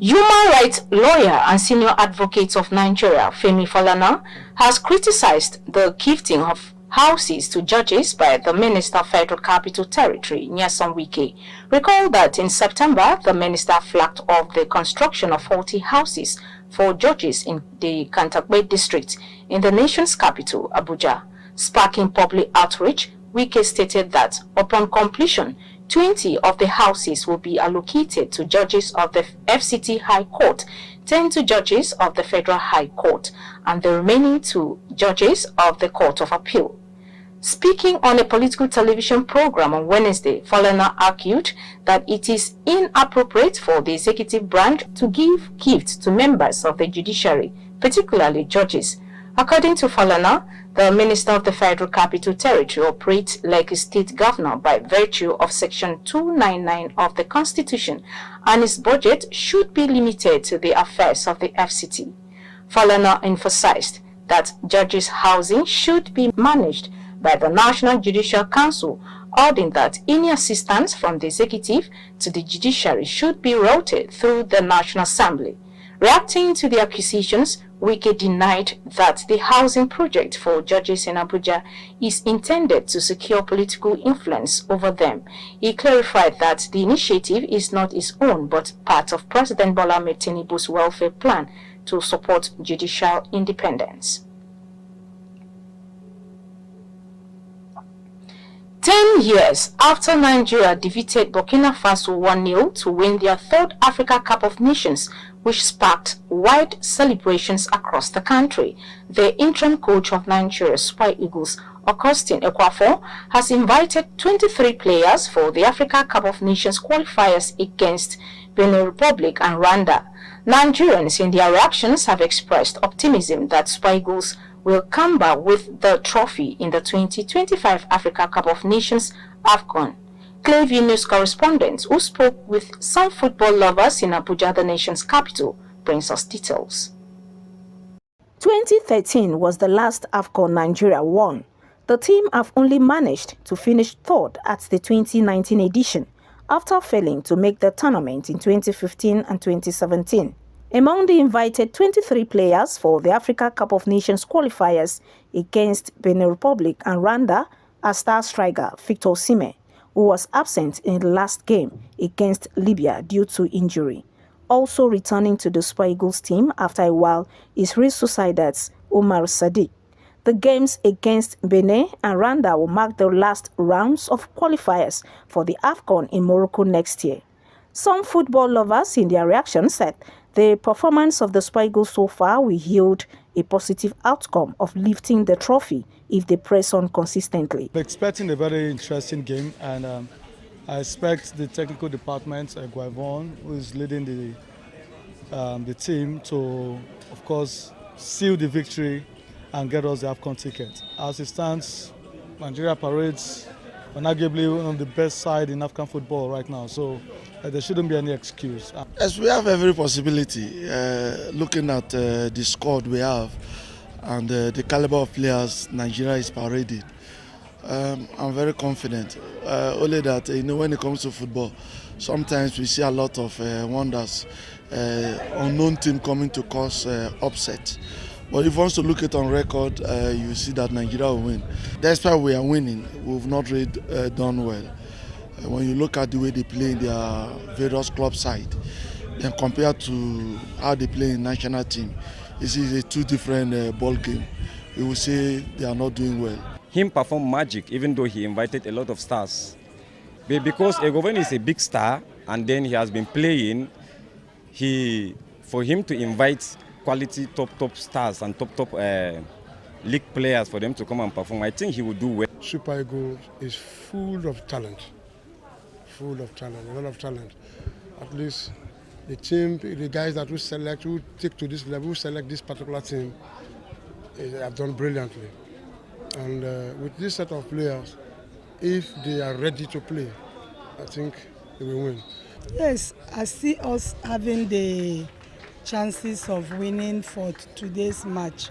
Human rights lawyer and senior advocate of Nigeria, Femi Falana, has criticized the gifting of houses to judges by the Minister of Federal Capital Territory, Nyesom Wike. Recall that in September, the minister flagged off the construction of 40 houses for judges in the Kantakbe district in the nation's capital, Abuja. Sparking public outrage, Wike stated that upon completion, 20 of the houses will be allocated to judges of the FCT High Court, 10 to judges of the Federal High Court, and the remaining to judges of the Court of Appeal. Speaking on a political television program on Wednesday, Falana argued that it is inappropriate for the executive branch to give gifts to members of the judiciary, particularly judges. According to Falana, the Minister of the Federal Capital Territory operates like a state governor by virtue of Section 299 of the Constitution, and his budget should be limited to the affairs of the FCT. Falana emphasized that judges' housing should be managed by the National Judicial Council, adding that any assistance from the executive to the judiciary should be routed through the National Assembly. Reacting to the accusations, Wike denied that the housing project for judges in Abuja is intended to secure political influence over them. He clarified that the initiative is not his own but part of President Bola Ahmed Tinubu's welfare plan to support judicial independence. 10 years after Nigeria defeated Burkina Faso 1-0 to win their third Africa Cup of Nations, which sparked wide celebrations across the country, the interim coach of Nigeria's Super Eagles, Augustine Ekuafo, has invited 23 players for the Africa Cup of Nations qualifiers against Benin Republic and Rwanda. Nigerians in their reactions have expressed optimism that Super Eagles will come back with the trophy in the 2025 Africa Cup of Nations Afcon. Clearview News correspondent who spoke with some football lovers in Abuja, the nation's capital, brings us details. 2013 was the last Afcon Nigeria won. The team have only managed to finish third at the 2019 edition after failing to make the tournament in 2015 and 2017. Among the invited 23 players for the Africa Cup of Nations qualifiers against Benin Republic and Rwanda are star striker Victor Osimhen, who was absent in the last game against Libya due to injury. Also returning to the Super Eagles team after a while is Real Sociedad's Omar Sadiq. The games against Benin and Rwanda will mark the last rounds of qualifiers for the Afcon in Morocco next year. Some football lovers in their reaction said the performance of the Super Eagles so far will yield a positive outcome of lifting the trophy if they press on consistently. I'm expecting a very interesting game, and I expect the technical department, Guavon, who is leading the team, to, of course, seal the victory and get us the Afcon ticket. As it stands, Nigeria parades arguably one of the best side in Afghan football right now, so there shouldn't be any excuse. Yes, we have every possibility. Looking at the squad we have and the caliber of players Nigeria is parading, I'm very confident. Only that, when it comes to football, sometimes we see a lot of wonders, unknown team coming to cause upset. But if you want to look at on record, you see that Nigeria will win. Despite we are winning, we've not really done well. When you look at the way they play in their various club side, then compared to how they play in national team, this is a two different ball game. You will say they are not doing well. Him perform magic, even though he invited a lot of stars. But because Egoven is a big star, and then he has been playing, for him to invite quality top stars and top league players for them to come and perform, I think he will do well. Super Eagles is full of talent, a lot of talent. At least the team, the guys that we select, who take to this level, who select this particular team, have done brilliantly. And with this set of players, if they are ready to play, I think they will win. Yes, I see us having the chances of winning for today's match,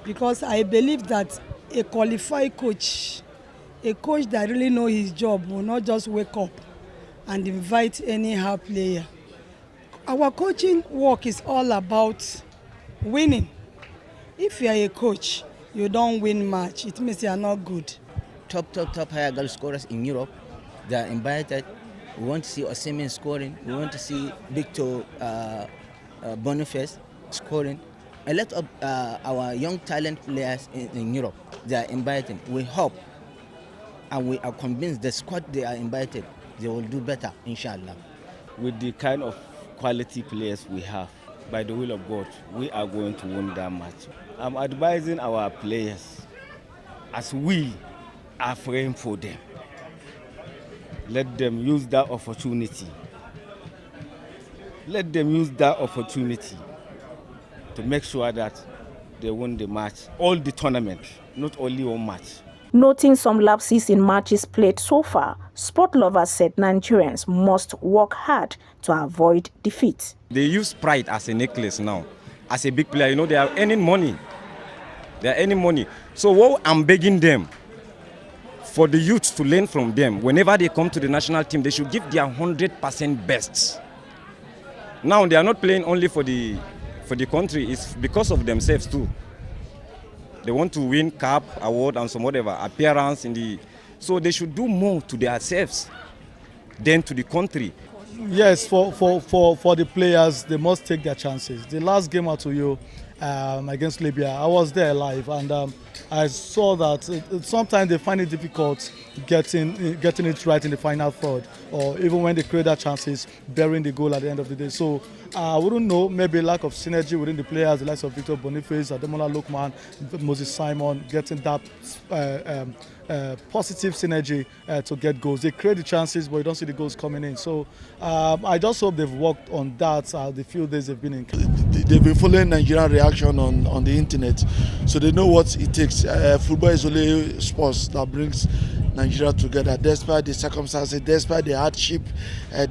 because I believe that a qualified coach, a coach that really knows his job, will not just wake up and invite anyhow player. Our coaching work is all about winning. If you are a coach, you don't win match, it means you are not good. Top higher goal scorers in Europe, they are invited. We want to see Osimhen scoring. We want to see Victor Boniface scoring. A lot of our young talent players in Europe, they are invited. We hope and we are convinced the squad they are invited, they will do better, inshallah. With the kind of quality players we have, by the will of God, we are going to win that match. I'm advising our players, as we are praying for them, let them use that opportunity. Let them use that opportunity to make sure that they win the match, all the tournament, not only one match. Noting some lapses in matches played so far, sport lovers said Nigerians must work hard to avoid defeat. They use pride as a necklace now. As a big player, you know, they are earning money. They are earning money. So what I'm begging them, for the youth to learn from them, whenever they come to the national team, they should give their 100% best. Now they are not playing only for the country, it's because of themselves too. They want to win cup, award, and some whatever appearance in the. So they should do more to themselves than to the country. Yes, for the players, they must take their chances. The last game at Uyo against Libya, I was there live, and I saw that sometimes they find it difficult getting it right in the final third, or even when they create their chances, burying the goal at the end of the day. So I wouldn't know, maybe lack of synergy within the players, the likes of Victor Boniface, Ademola Lookman, Moses Simon, getting that positive synergy to get goals. They create the chances, but you don't see the goals coming in. So I just hope they've worked on that the few days they've been in. They've been following Nigerian reaction on the internet, so they know what it takes. Football is only sports that brings Nigeria together, despite the circumstances, despite the hardship,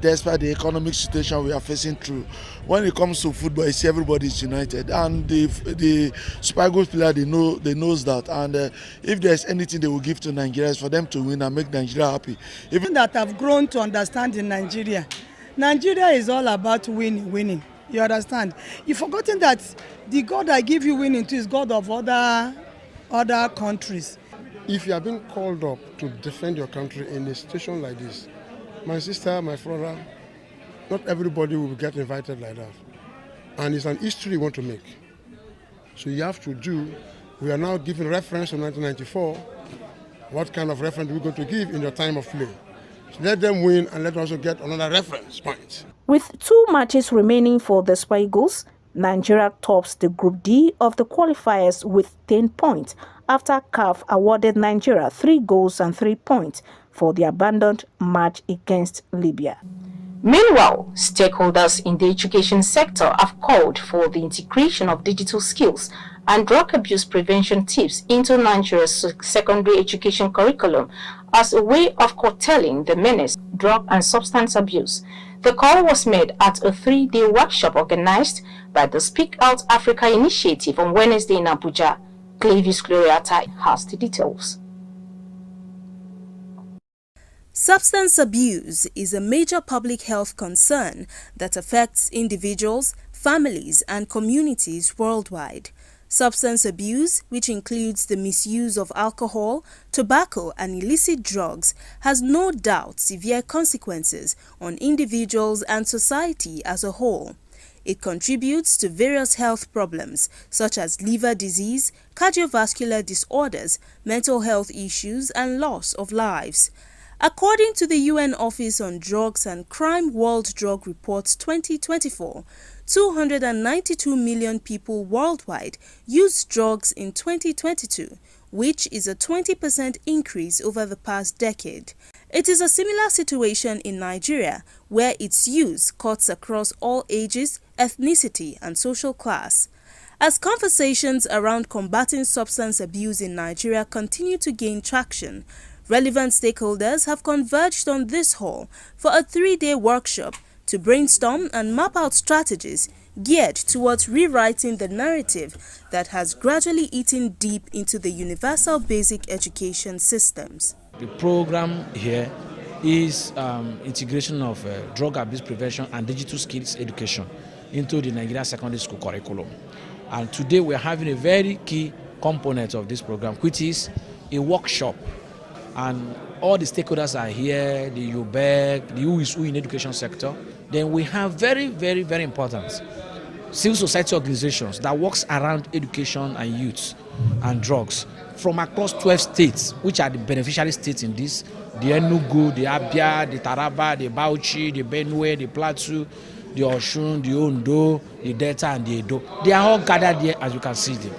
despite the economic situation we are facing through. When it comes to football, you see everybody is united, and the Super Eagles player, they knows that. And if there's anything they will give to Nigerians for them to win and make Nigeria happy. Even that have grown to understand in Nigeria, Nigeria is all about winning. You understand? You've forgotten that the God I give you winning to is God of other countries. If you are being called up to defend your country in a situation like this, my sister, my brother, not everybody will get invited like that. And it's an history you want to make. So you have to do, we are now giving reference to 1994. What kind of reference are we going to give in your time of play? So let them win and let them also get another reference point. With 2 matches remaining for the Super Eagles, Nigeria tops the Group D of the qualifiers with 10 points after CAF awarded Nigeria 3 goals and 3 points for the abandoned match against Libya. Meanwhile, stakeholders in the education sector have called for the integration of digital skills and drug abuse prevention tips into Nigeria's secondary education curriculum as a way of curtailing the menace of drug and substance abuse. The call was made at a 3-day workshop organized by the Speak Out Africa initiative on Wednesday in Abuja. Clavis Gloriata has the details. Substance abuse is a major public health concern that affects individuals, families, and communities worldwide. Substance abuse, which includes the misuse of alcohol, tobacco, and illicit drugs, has no doubt severe consequences on individuals and society as a whole. It contributes to various health problems such as liver disease, cardiovascular disorders, mental health issues, and loss of lives. According to the UN Office on Drugs and Crime World Drug Report 2024, 292 million people worldwide used drugs in 2022, which is a 20% increase over the past decade. It is a similar situation in Nigeria, where its use cuts across all ages, ethnicity, and social class. As conversations around combating substance abuse in Nigeria continue to gain traction, relevant stakeholders have converged on this hall for a 3-day workshop to brainstorm and map out strategies geared towards rewriting the narrative that has gradually eaten deep into the universal basic education systems. The program here is integration of drug abuse prevention and digital skills education into the Nigerian secondary school curriculum. And today we are having a very key component of this program, which is a workshop. And all the stakeholders are here, the UBEC, the who is who in education sector. Then we have very, very, very important civil society organizations that works around education and youth and drugs from across 12 states, which are the beneficiary states in this: the Enugu, the Abia, the Taraba, the Bauchi, the Benue, the Plateau, the Osun, the Ondo, the Delta, and the Edo. They are all gathered here, as you can see them.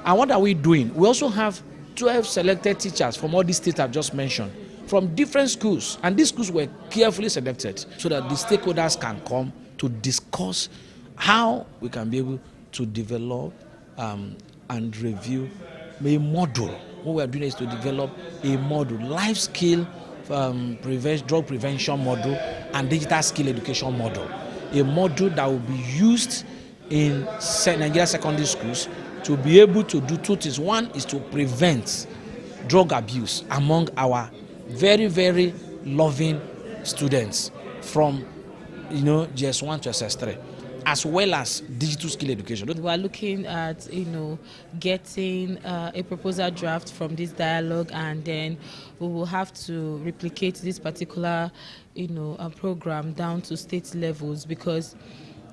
And what are we doing? We also have 12 selected teachers from all these states I've just mentioned, from different schools. And these schools were carefully selected so that the stakeholders can come to discuss how we can be able to develop and review a model. What we are doing is to develop a model, life skill drug prevention model and digital skill education model. A model that will be used in Nigerian secondary schools to be able to do two things. One is to prevent drug abuse among our very, very loving students from GS1 to SS3, as well as digital skill education. We are looking at, getting a proposal draft from this dialogue, and then we will have to replicate this particular, program down to state levels, because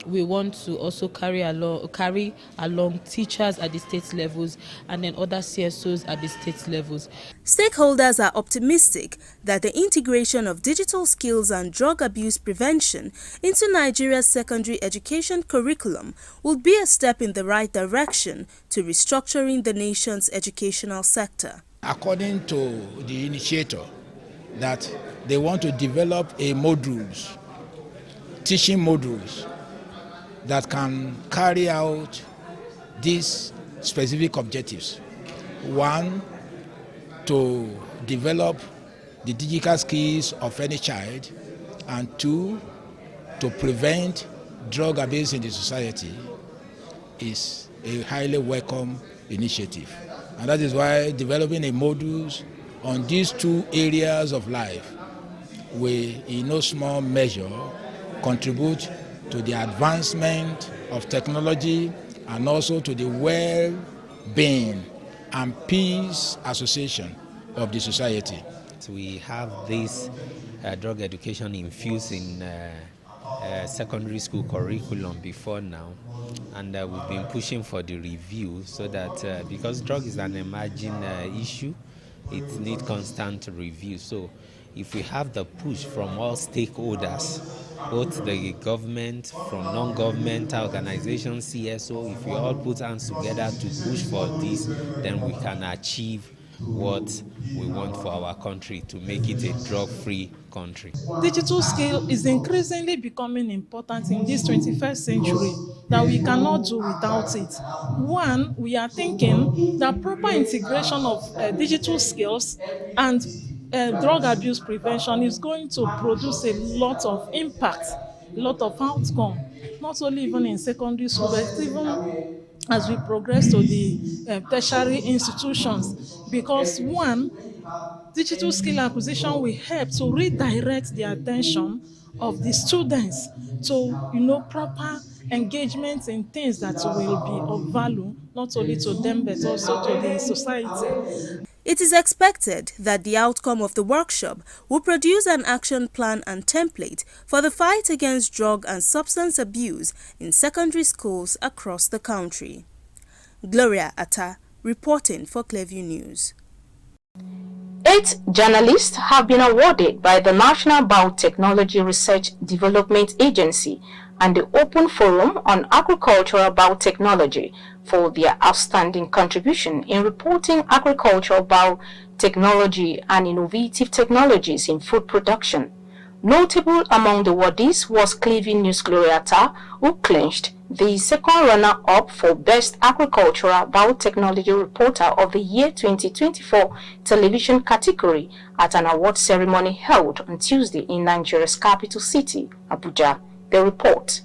we want to also carry along teachers at the state levels and then other CSOs at the state levels. Stakeholders are optimistic that the integration of digital skills and drug abuse prevention into Nigeria's secondary education curriculum will be a step in the right direction to restructuring the nation's educational sector. According to the initiator, that they want to develop teaching modules that can carry out these specific objectives. One, to develop the digital skills of any child, and two, to prevent drug abuse in the society, is a highly welcome initiative. And that is why developing a modules on these two areas of life will, in no small measure, contribute to the advancement of technology and also to the well-being and peace association of the society. We have this drug education infused in secondary school curriculum before now, and we've been pushing for the review so that because drug is an emerging issue, it needs constant review. So if we have the push from all stakeholders, both the government, from non-governmental organizations, CSO, if we all put hands together to push for this, then we can achieve what we want for our country, to make it a drug-free country. Digital skill is increasingly becoming important in this 21st century, that we cannot do without it. One, we are thinking that proper integration of digital skills and drug abuse prevention is going to produce a lot of impact, a lot of outcome, not only even in secondary school, but even as we progress to the tertiary institutions. Because one, digital skill acquisition will help to redirect the attention of the students to proper engagement in things that will be of value, not only to them but also to the society. It is expected that the outcome of the workshop will produce an action plan and template for the fight against drug and substance abuse in secondary schools across the country. Gloria Atta, reporting for Clearview News. 8 journalists have been awarded by the National Biotechnology Research Development Agency and the Open Forum on Agricultural Biotechnology for their outstanding contribution in reporting agricultural biotechnology and innovative technologies in food production. Notable among the awardees was Clearview News Gloria Atta, who clinched the second runner-up for Best Agricultural Biotechnology Reporter of the Year 2024 television category at an award ceremony held on Tuesday in Nigeria's capital city, Abuja. The report.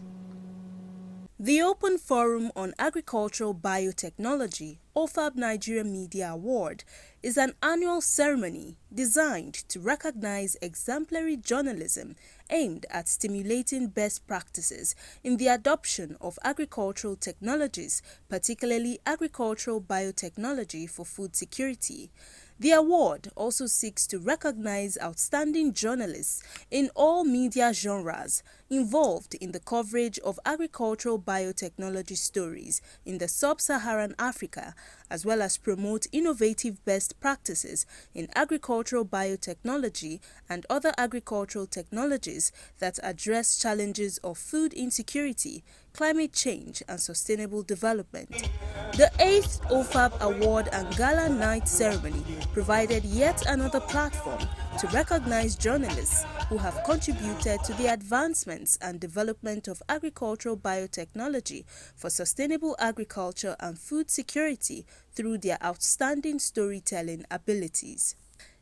The Open Forum on Agricultural Biotechnology OFAB Nigeria Media Award is an annual ceremony designed to recognize exemplary journalism aimed at stimulating best practices in the adoption of agricultural technologies, particularly agricultural biotechnology for food security. The award also seeks to recognize outstanding journalists in all media genres involved in the coverage of agricultural biotechnology stories in the sub-Saharan Africa, as well as promote innovative best practices in agricultural biotechnology and other agricultural technologies that address challenges of food insecurity, climate change, and sustainable development. The 8th OFAB Award and Gala Night ceremony provided yet another platform to recognize journalists who have contributed to the advancements and development of agricultural biotechnology for sustainable agriculture and food security through their outstanding storytelling abilities.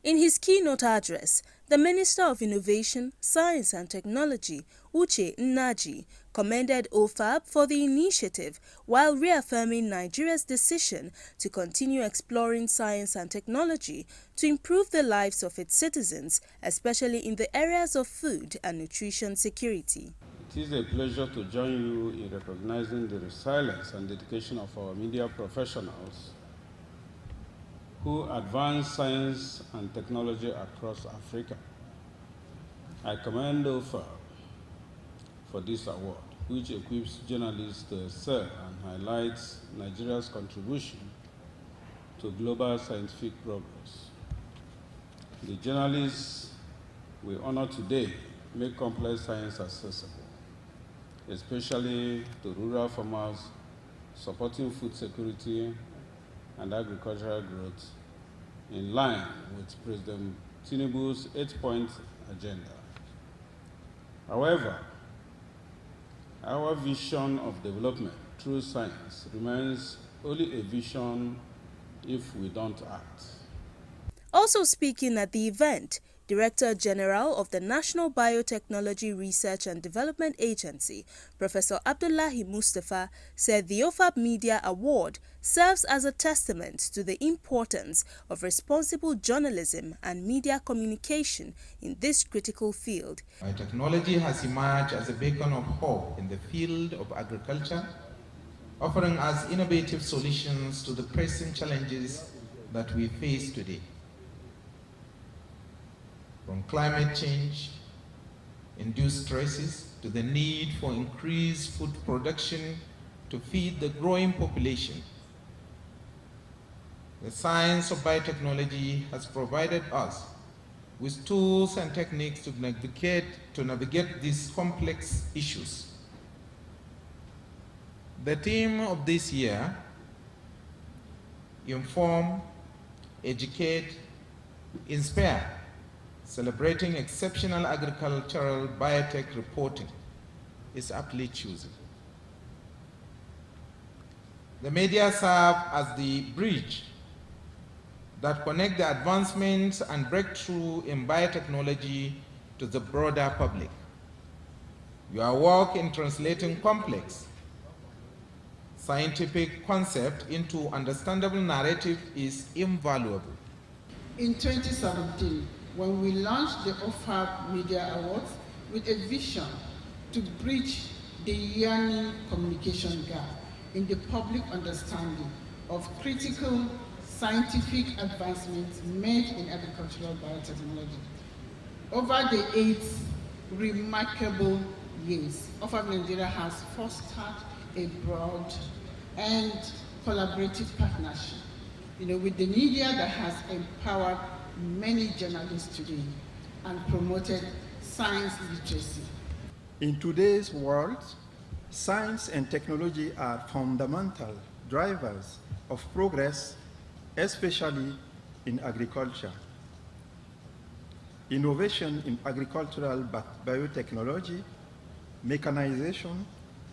In his keynote address, the Minister of Innovation, Science and Technology, Uche Nnaji, commended OFAB for the initiative while reaffirming Nigeria's decision to continue exploring science and technology to improve the lives of its citizens, especially in the areas of food and nutrition security. It is a pleasure to join you in recognizing the resilience and dedication of our media professionals who advance science and technology across Africa. I commend OFAB for this award, which equips journalists to excel and highlights Nigeria's contribution to global scientific progress. The journalists we honor today make complex science accessible, especially to rural farmers, supporting food security and agricultural growth in line with President Tinubu's 8-point agenda. However, our vision of development through science remains only a vision if we don't act. Also speaking at the event, Director General of the National Biotechnology Research and Development Agency, Professor Abdullahi Mustafa, said the OFAB Media Award serves as a testament to the importance of responsible journalism and media communication in this critical field. Biotechnology has emerged as a beacon of hope in the field of agriculture, offering us innovative solutions to the pressing challenges that we face today. From climate change, induced stresses, to the need for increased food production to feed the growing population. The science of biotechnology has provided us with tools and techniques to navigate these complex issues. The theme of this year, inform, educate, inspire, celebrating exceptional agricultural biotech reporting, is aptly chosen. The media serve as the bridge that connect the advancements and breakthrough in biotechnology to the broader public. Your work in translating complex scientific concept into understandable narrative is invaluable. In 2017, when we launched the OFAB Media Awards with a vision to bridge the yearning communication gap in the public understanding of critical scientific advancements made in agricultural biotechnology. Over the 8 remarkable years, OFAB Nigeria has fostered a broad and collaborative partnership, with the media that has empowered many journalists today and promoted science literacy. In today's world, science and technology are fundamental drivers of progress, especially in agriculture. Innovation in agricultural biotechnology, mechanization,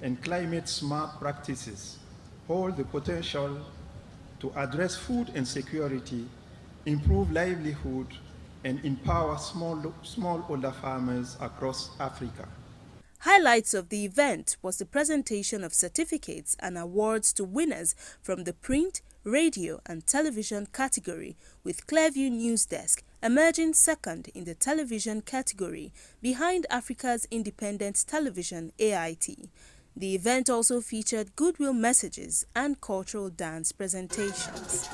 and climate-smart practices hold the potential to address food insecurity, improve livelihood, and empower smallholder farmers across Africa. Highlights of the event was the presentation of certificates and awards to winners from the print, radio and television category, with Clearview News Desk emerging second in the television category behind Africa's Independent Television AIT. The event also featured goodwill messages and cultural dance presentations.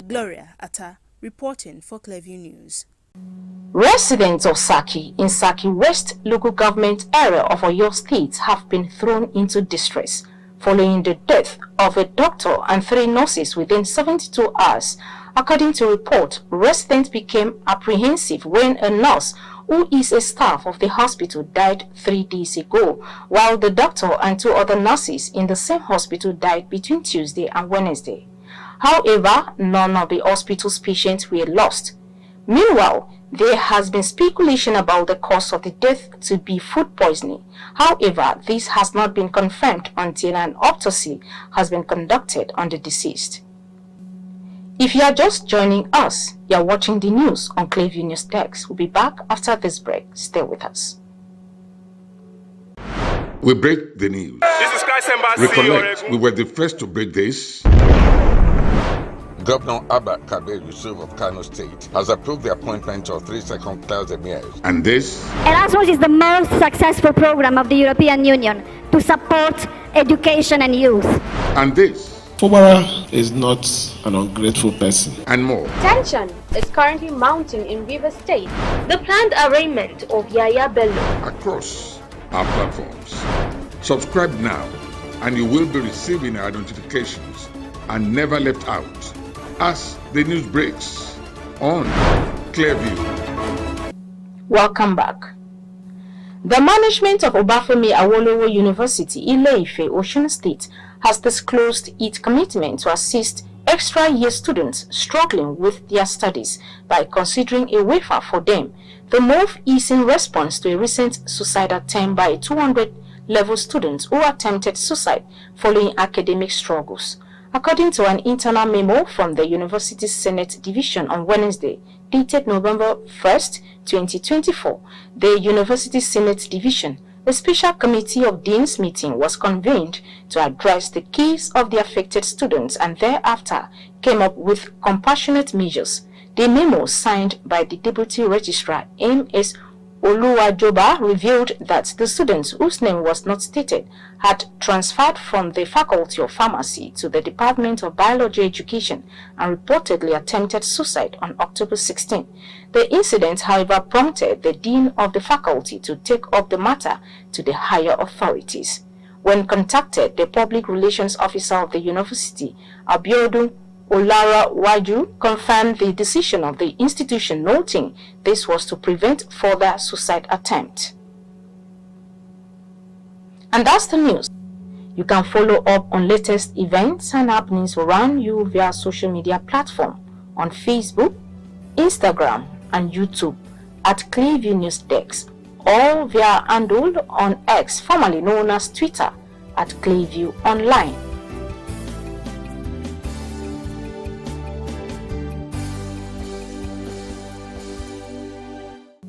Gloria Atta reporting for Clearview News. Residents of Saki in Saki West local government area of Oyo State have been thrown into distress following the death of a doctor and 3 nurses within 72 hours. According to report, residents became apprehensive when a nurse who is a staff of the hospital died 3 days ago, while the doctor and 2 other nurses in the same hospital died between Tuesday and Wednesday. However, none of the hospital's patients were lost. Meanwhile, there has been speculation about the cause of the death to be food poisoning. However, this has not been confirmed until an autopsy has been conducted on the deceased. If you are just joining us, you are watching the news on Clearview News Desk. We'll be back after this break. Stay with us. We break the news. This is Christ Embassy. Recollect, we were the first to break this. Governor Abba Kabir Yusuf of Kano State has approved the appointment of 3 second-class emirs. And this? Erasmus is the most successful program of the European Union to support education and youth. And this? Fubara is not an ungrateful person. And more. Tension is currently mounting in Rivers State. The planned arraignment of Yaya Bello. Across our platforms. Subscribe now and you will be receiving our notifications and never left out as the news breaks on Clearview. Welcome back. The management of Obafemi Awolowo University, Ile-Ife, Osun State, has disclosed its commitment to assist extra year students struggling with their studies by considering a waiver for them. The move is in response to a recent suicide attempt by 200-level students who attempted suicide following academic struggles. According to an internal memo from the University Senate Division on Wednesday, dated November 1st, 2024, the University Senate Division, a special committee of deans meeting was convened to address the case of the affected students and thereafter came up with compassionate measures. The memo signed by the Deputy Registrar M.S. Oluwajoba revealed that the students, whose name was not stated, had transferred from the Faculty of Pharmacy to the Department of Biology Education and reportedly attempted suicide on October 16. The incident, however, prompted the Dean of the faculty to take up the matter to the higher authorities. When contacted, the Public Relations Officer of the University, Abiodun Olara Waju, confirmed the decision of the institution, noting this was to prevent further suicide attempt. And that's the news. You can follow up on latest events and happenings around you via social media platform on Facebook, Instagram, and YouTube at Clearview News Desk, or via handle on X, formerly known as Twitter, at Clearview Online.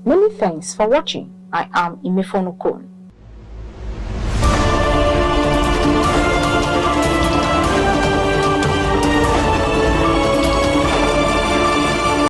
Many thanks for watching. I am Imefonokon.